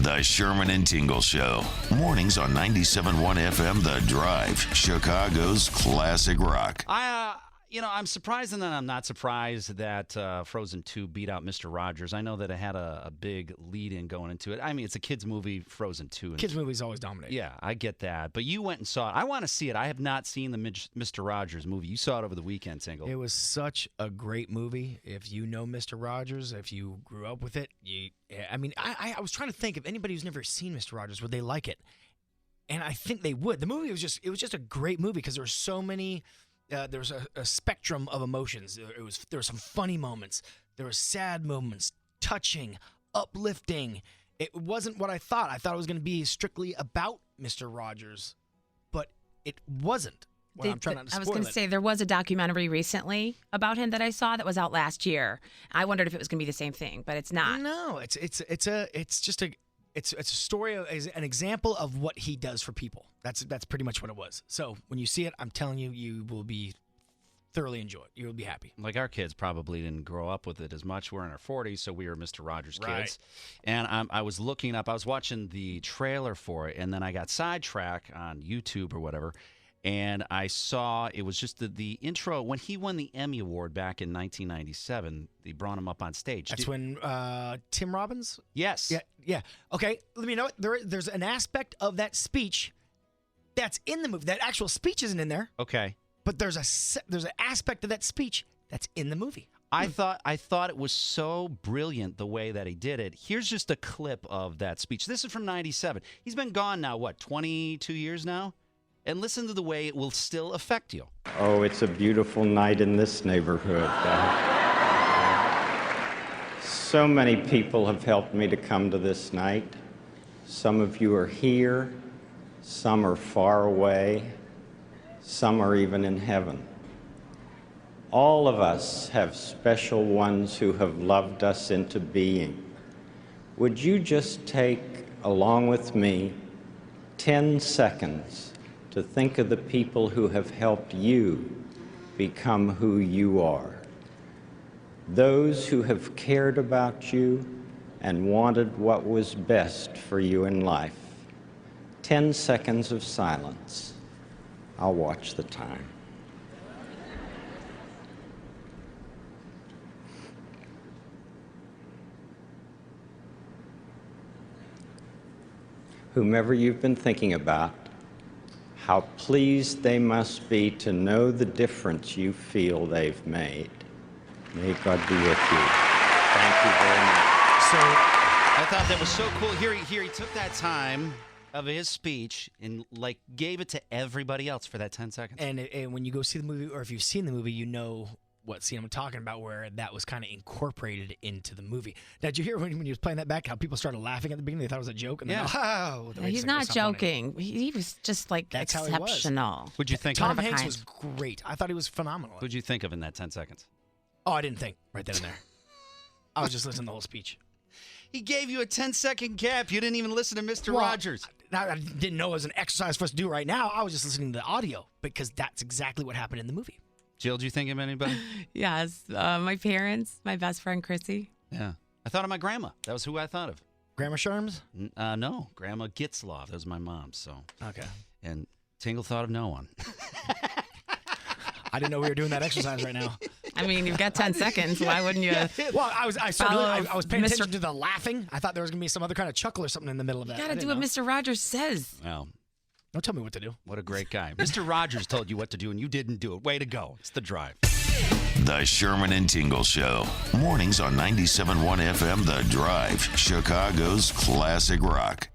The Sherman and Tingle Show. Mornings on 97.1 FM The Drive, Chicago's classic rock. I'm surprised and then I'm not surprised that Frozen 2 beat out Mr. Rogers. I know that it had a big lead-in going into it. I mean, it's a kid's movie, Frozen 2. Kids' movies always dominate. Yeah, I get that. But you went and saw it. I want to see it. I have not seen the Mr. Rogers movie. You saw it over the weekend, Tingle. It was such a great movie. If you know Mr. Rogers, if you grew up with it, I was trying to think if anybody who's never seen Mr. Rogers, would they like it? And I think they would. The movie was just a great movie because there were so many. There was a spectrum of emotions. There were some funny moments. There were sad moments, touching, uplifting. It wasn't what I thought. I thought it was going to be strictly about Mr. Rogers, but it wasn't. I'm trying not to spoil I was going to say there was a documentary recently about him that I saw that was out last year. I wondered if it was going to be the same thing, but it's not. No, it's a story, an example of what he does for people. That's pretty much what it was. So when you see it, I'm telling you, you will be thoroughly enjoy it. You will be happy. Like our kids probably didn't grow up with it as much. We're in our 40s, so we were Mr. Rogers kids. Right. And I was watching the trailer for it, and then I got sidetracked on YouTube or whatever, and I saw it was just the intro. When he won the Emmy Award back in 1997, they brought him up on stage. That's when Tim Robbins? Yes. Yeah. Okay, let me know it. There's an aspect of that speech that's in the movie. That actual speech isn't in there. Okay. But there's an aspect of that speech that's in the movie. I thought it was so brilliant the way that he did it. Here's just a clip of that speech. This is from 97. He's been gone now, 22 years now? And listen to the way it will still affect you. Oh, it's a beautiful night in this neighborhood. So many people have helped me to come to this night. Some of you are here. Some are far away. Some are even in heaven. All of us have special ones who have loved us into being. Would you just take, along with me, 10 seconds to think of the people who have helped you become who you are? Those who have cared about you and wanted what was best for you in life. 10 seconds of silence. I'll watch the time. Whomever you've been thinking about, how pleased they must be to know the difference you feel they've made. May God be with you. Thank you very much. So I thought that was so cool. Here he took that time of his speech and gave it to everybody else for that 10 seconds. And when you go see the movie, or if you've seen the movie, you know what scene I'm talking about, where that was kind of incorporated into the movie. Now, did you hear when he was playing that back, how people started laughing at the beginning? They thought it was a joke. And yeah. Then, He's not joking. He was just That's exceptional. What'd you think Tom of? Hanks was great. I thought he was phenomenal. What'd you think of in that 10 seconds? Oh, I didn't think right then and there. I was just listening to the whole speech. He gave you a 10-second gap. You didn't even listen to Mr. Rogers. I didn't know it was an exercise for us to do right now. I was just listening to the audio because that's exactly what happened in the movie. Jill, did you think of anybody? Yes. My parents, my best friend, Chrissy. Yeah. I thought of my grandma. That was who I thought of. Grandma Sherms? No. Grandma Gitzloff. That was my mom. So. Okay. And Tingle thought of no one. I didn't know we were doing that exercise right now. I mean, you've got 10 seconds. Why wouldn't you? Well, I was paying attention to the laughing. I thought there was going to be some other kind of chuckle or something in the middle of that. You got to do what Mr. Rogers says. Well, don't tell me what to do. What a great guy. Mr. Rogers told you what to do, and you didn't do it. Way to go. It's The Drive. The Sherman and Tingle Show. Mornings on 97.1 FM The Drive, Chicago's classic rock.